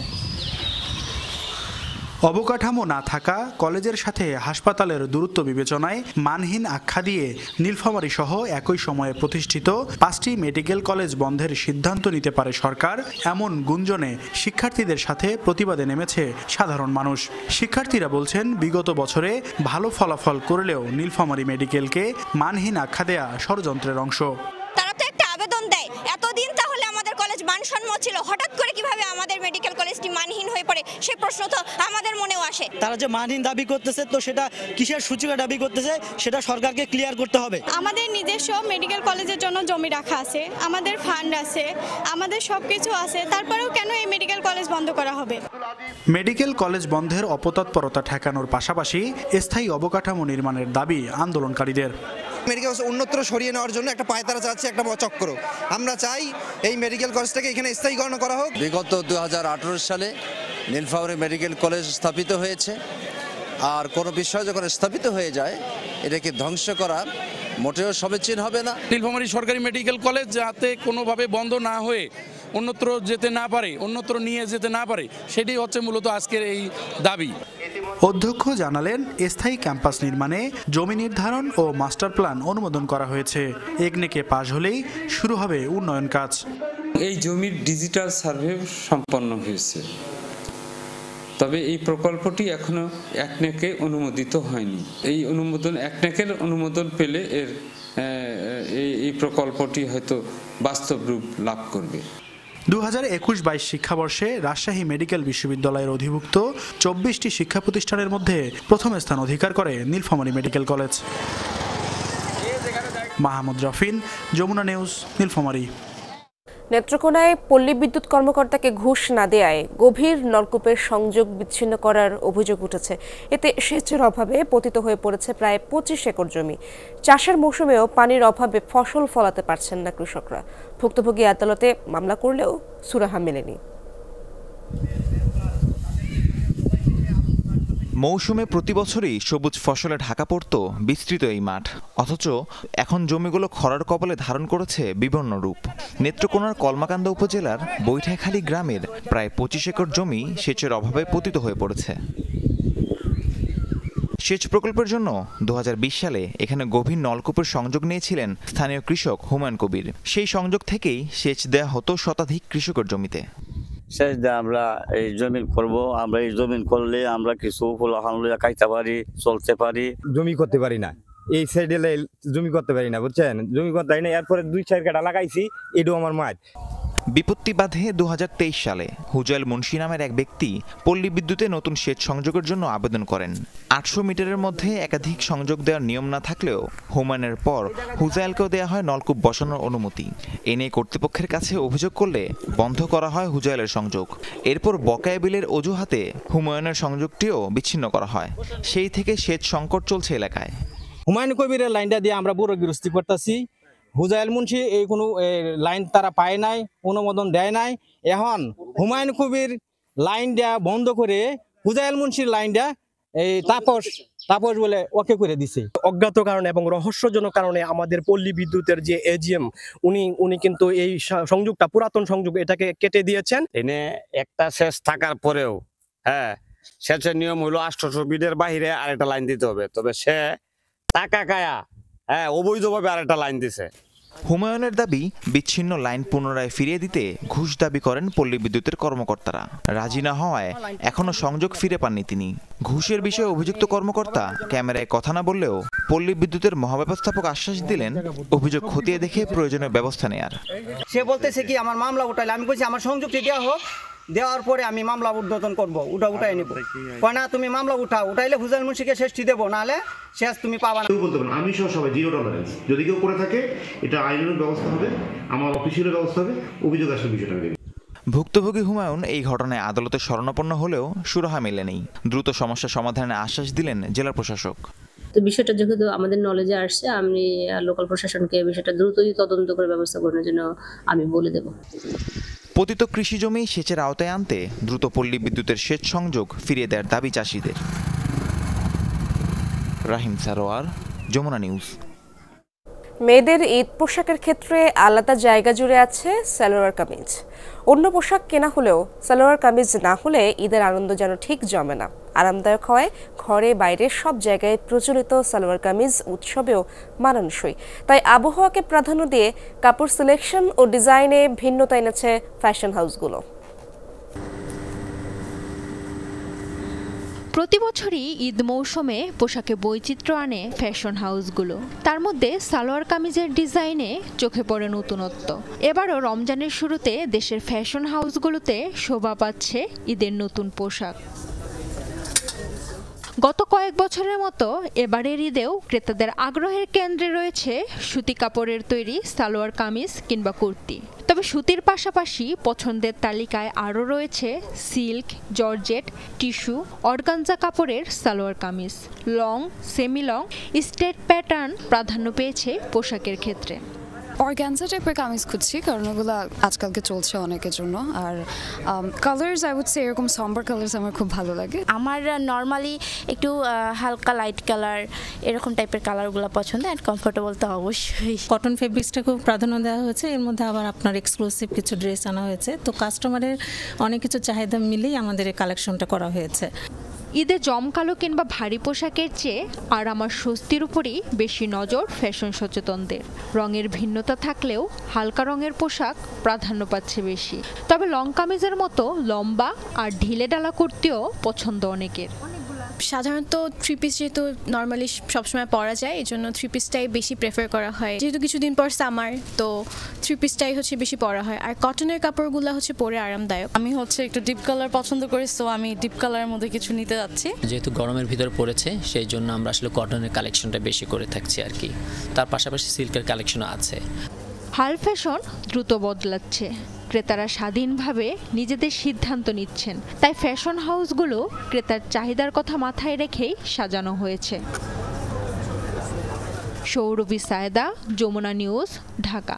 অবকাঠামো না থাকা কলেজের সাথে হাসপাতালের দূরত্ব বিবেচনায় মানহীন আখ্যা দিয়ে নীলফামারী সহ একই সময়ে প্রতিষ্ঠিত 5টি মেডিকেল কলেজ বন্ধের সিদ্ধান্ত নিতে পারে সরকার, এমন গুঞ্জনে শিক্ষার্থীদের সাথে প্রতিবাদে নেমেছে সাধারণ মানুষ। শিক্ষার্থীরা বলছেন বিগত বছরে ভালো ফলাফল করলেও নীলফামারী মেডিকেলকে মানহীন আখ্যা দেয়া ষড়যন্ত্রের অংশ। তারা তো একটা আবেদন দেয়, এতদিন তাহলে আমাদের কলেজ মানসম্মত ছিল, হঠাৎ করে কিভাবে আমাদের মেডিকেল কলেজটি মানহীন হয়ে পড়ে সেই প্রশ্ন তো আমাদের মনেও আসে। তারা যে মানহীন দাবি করতেছে, তো সেটা কিসের সূচিকা দাবি করতেছে সেটা সরকারকে ক্লিয়ার করতে হবে। আমাদের নিজস্ব মেডিকেল কলেজের জন্য জমি রাখা আছে, আমাদের ফান্ড আছে, আমাদের সবকিছু আছে, তারপরেও কেন এই মেডিকেল কলেজ বন্ধ করা হবে? মেডিকেল কলেজ বন্ধের অপতৎপরতা ঠেকানোর পাশাপাশি স্থায়ী অবকাঠামো নির্মাণের দাবি আন্দোলনকারীদের। মেডিকেল অন্যত্র সরিয়ে নেওয়ার জন্য একটা পায়তারা চাচ্ছে, একটা চক্র। আমরা চাই এই মেডিকেল কলেজটাকে এখানে স্থায়ীকরণ করা হোক। বিগত 2018 সালে নীলফামারী মেডিকেল কলেজ স্থাপিত হয়েছে, আর কোনো বিষয় যখন স্থাপিত হয়ে যায় এটাকে ধ্বংস করা মোটেও সমীচীন হবে না। নীলফামারী সরকারি মেডিকেল কলেজ যাতে কোনোভাবে বন্ধ না হয়ে অন্যত্র যেতে না পারে, অন্যত্র নিয়ে যেতে না পারে, সেটি হচ্ছে মূলত আজকের এই দাবি। অধ্যক্ষ জানালেন স্থায়ী ক্যাম্পাস নির্মাণে জমি নির্ধারণ ও মাস্টার প্ল্যান অনুমোদন করা হয়েছে। একনেকে পাশ হলেই শুরু হবে উন্নয়ন কাজ। এই জমির ডিজিটাল সার্ভে সম্পন্ন হয়েছে, তবে এই প্রকল্পটি এখনো একনেকে অনুমোদিত হয়নি। এই অনুমোদন একনেকের অনুমোদন পেলে এই প্রকল্পটি হয়তো বাস্তব রূপ লাভ করবে। 2021-22 শিক্ষাবর্ষে রাজশাহী মেডিকেল বিশ্ববিদ্যালয়ের অধিভুক্ত 24টি শিক্ষা প্রতিষ্ঠানের মধ্যে প্রথম স্থান অধিকার করে Nilphamari medical college. Mahmud Rafin, Jamuna news, Nilphamari. নেত্রকোনায় পল্লী বিদ্যুৎ কর্মকর্তাকে ঘুষ না দেয়ায় গভীর নলকূপের সংযোগ বিচ্ছিন্ন করার অভিযোগ উঠেছে। এতে সেচের অভাবে পতিত হয়ে পড়েছে প্রায় 25 একর জমি। চাষের মৌসুমেও পানির অভাবে ফসল ফলাতে পারছেন না কৃষকরা। ভুক্তভোগী আদালতে মামলা করলেও সুরাহা মেলেনি। মৌসুমে প্রতি বছরই সবুজ ফসলে ঢাকা পড়ত বিস্তৃত এই মাঠ, অথচ এখন জমিগুলো খরার কবলে ধারণ করেছে বিবর্ণ রূপ। নেত্রকোনার কলমাকান্দা উপজেলার বৈঠাখালী গ্রামের প্রায় 25 একর জমি সেচের অভাবে পতিত হয়ে পড়েছে। সেচ প্রকল্পের জন্য 2020 সালে এখানে গভীর নলকূপের সংযোগ নিয়েছিলেন স্থানীয় কৃষক হুমায়ুন কবির। সেই সংযোগ থেকেই সেচ দেয়া হতো শতাধিক কৃষকের জমিতে। সেচ দিয়ে আমরা এই জমিন করবো, আমরা এই জমিন করলে আমরা কিছু ফলাফল খাইতে পারি, চলতে পারি। জমি করতে পারি না, এই সাইডে জমি করতে পারি না, বুঝছেন, জমি করতে পারি না। এরপরে 2-4 কাঠা লাগাইছি, এটাও আমার মাঠ। বিপত্তি বাধে 2023 সালে হুজাইল মুন্সি নামের এক ব্যক্তি পল্লী বিদ্যুতে নতুন সেচ সংযোগের জন্য আবেদন করেন। 800 মিটারের মধ্যে একাধিক সংযোগ দেওয়ার নিয়ম না থাকলেও হুমায়ুনের পর হুজাইলকেও দেওয়া হয় নলকূপ বসানোর অনুমতি। এ নিয়ে কর্তৃপক্ষের কাছে অভিযোগ করলে বন্ধ করা হয় হুজাইলের সংযোগ। এরপর বকেয়া বিলের অজুহাতে হুমায়ুনের সংযোগটিও বিচ্ছিন্ন করা হয়। সেই থেকে সেচ সংকট চলছে এলাকায়। হুমায়ুন কবিরের লাইনটা দিয়ে আমরা বুড়ো গৃহস্থী করতেছি। হুজাইল মুন্সি এই কোনো লাইন তারা পায় নাই, অনুমোদন দেয় নাই। এখন হুমায়ুন কবির লাইনটা বন্ধ করে হুজাইল মুন্সির লাইনটা এই তাপস বলে ওকে করে দিছে। অজ্ঞাত কারণে এবং রহস্যজনক কারণে আমাদের পল্লী বিদ্যুতের যে এজিএম উনি কিন্তু এই সংযোগটা, পুরাতন সংযোগ, এটাকে কেটে দিয়েছেন। এনে একটা সেচ থাকার পরেও সেচের নিয়ম হলো 800 ফিটের বাইরে আরেকটা লাইন দিতে হবে, তবে সে টাকা কায়া অবৈধভাবে আরেকটা লাইন দিছে। হুমায়ুনের দাবি, বিচ্ছিন্ন লাইন পুনরায় ফিরিয়ে দিতে ঘুষ দাবি করেন পল্লী বিদ্যুতের কর্মকর্তারা। রাজি না হওয়ায় এখনো সংযোগ ফিরে পাননি তিনি। ঘুষের বিষয়ে অভিযুক্ত কর্মকর্তা ক্যামেরায় কথা না বললেও পল্লী বিদ্যুতের মহাব্যবস্থাপক আশ্বাস দিলেন অভিযোগ খতিয়ে দেখে প্রয়োজনীয় ব্যবস্থা নেয়ার। সে বলতেছে কি আমার মামলা উঠাইলে, আমি বলছি আমার সংযুক্তি দেওয়া হোক, দেওয়ার পরে আমি মামলা উদ্বোধন করবো, উঠাই নেবো। কয় না তুমি মামলা উঠাইলে হুজাইল মুন্সিকে শেষটি দেবো, নাহলে শেষ তুমি পাবা না। আমি সহ সবাই জিরো টলারেন্স, যদি কেউ করে থাকে এটা আইনের ব্যবস্থা হবে, আমার অফিসিয়াল ব্যবস্থা হবে, অভিযোগ আসলে বিষয়টা দেবে। ভুক্তভোগী হুমায়ুন এই ঘটনায় আদালতে শরণাপন্ন হলেও সুরাহা মেলেনি। দ্রুত সমস্যা সমাধানের আশ্বাস দিলেন জেলা প্রশাসক। তো বিষয়টা যেহেতু আমাদের নলেজে আসছে, আমি লোকাল প্রশাসনকে বিষয়টা দ্রুতই তদন্ত করে ব্যবস্থা করার জন্য আমি বলে দেব। পতিত কৃষি জমি সেচের আওতায় আনতে দ্রুত পল্লী বিদ্যুতের সেচ সংযোগ ফিরিয়ে দেওয়ার দাবি চাষিদের। রাহিম সারোয়ার, যমুনা নিউজ। মেয়েদের ঈদ পোশাকের ক্ষেত্রে আলাদা জায়গা জুড়ে আছে সালোয়ার কামিজ। অন্য পোশাক কেনা হলেও সালোয়ার কামিজ না হলে ঈদের আনন্দ যেন ঠিক জমে না। আরামদায়ক হয় ঘরে বাইরে সব জায়গায় প্রচলিত সালোয়ার কামিজ উৎসবেও মানানসই। তাই আবহাওয়াকে প্রাধান্য দিয়ে কাপড় সিলেকশন ও ডিজাইনে ভিন্নতা এনেছে ফ্যাশন হাউসগুলো। প্রতি বছরই ঈদ মৌসুমে পোশাকে বৈচিত্র্য আনে ফ্যাশন হাউসগুলো। তার মধ্যে সালোয়ার কামিজের ডিজাইনে চোখে পড়ে নতুনত্ব। এবারও রমজানের শুরুতে দেশের ফ্যাশন হাউসগুলোতে শোভা পাচ্ছে ঈদের নতুন পোশাক। গত কয়েক বছরের মতো এবারের ঈদেও ক্রেতাদের আগ্রহের কেন্দ্রে রয়েছে সুতি কাপড়ের তৈরি সালোয়ার কামিজ কিংবা কুর্তি। তবে সুতির পাশাপাশি পছন্দের তালিকায় আরও রয়েছে সিল্ক, জর্জেট, টিস্যু, অর্গানজা কাপড়ের salwar kameez. Long, semi long, straight pattern প্রাধান্য পেয়েছে পোশাকের ক্ষেত্রে। অর্গানজা টাইপের কামিজ খুঁজছি, কারণ ওগুলো আজকালকে চলছে অনেকের জন্য। আর কালার্স আই উড সে এরকম সম্বার কালার্স আমার খুব ভালো লাগে। আমার নর্মালি একটু হালকা লাইট কালার এরকম টাইপের কালারগুলো পছন্দ, অ্যান্ড কমফোর্টেবল তো অবশ্যই। কটন ফেব্রিক্সটা খুব প্রাধান্য দেওয়া হয়েছে। এর মধ্যে আবার আপনার এক্সক্লুসিভ কিছু ড্রেস আনা হয়েছে। তো কাস্টমারের অনেক কিছু চাহিদা মিলেই আমাদের এই কালেকশনটা করা হয়েছে। ঈদে জমকালো কিংবা ভারী পোশাকের চেয়ে আরাম আর স্বস্তির উপরই বেশি নজর ফ্যাশন সচেতনদের। রঙের ভিন্নতা থাকলেও হালকা রঙের পোশাক প্রাধান্য পাচ্ছে বেশি। তবে লং কামিজের মতো লম্বা আর ঢিলে ডালা কুর্তিও পছন্দ অনেকের। সাধারণত থ্রি পিস যেহেতু নর্মালি সবসময় পরা যায়, এই জন্য থ্রি পিসটাই বেশি প্রেফার করা হয়। যেহেতু কিছুদিন পর সামার, তো থ্রি পিসটাই হচ্ছে বেশি পরা হয়। আর কটনের কাপড়গুলো হচ্ছে পরে আরামদায়ক। আমি হচ্ছে একটু ডিপ কালার পছন্দ করি, সো আমি ডিপ কালারের মধ্যে কিছু নিতে যাচ্ছি। যেহেতু গরমের ভিতর পড়েছে, সেই জন্য আমরা আসলে কটনের কালেকশনটা বেশি করে থাকছি আর কি। তার পাশাপাশি সিল্কের কালেকশনও আছে। হাল ফ্যাশন দ্রুত বদলাচ্ছে। ক্রেতারা স্বাধীনভাবে নিজেদের সিদ্ধান্ত নিচ্ছেন। তাই ফ্যাশন হাউসগুলো ক্রেতার চাহিদার কথা মাথায় রেখেই সাজানো হয়েছে। সৌরভী সায়দা, যমুনা নিউজ, ঢাকা।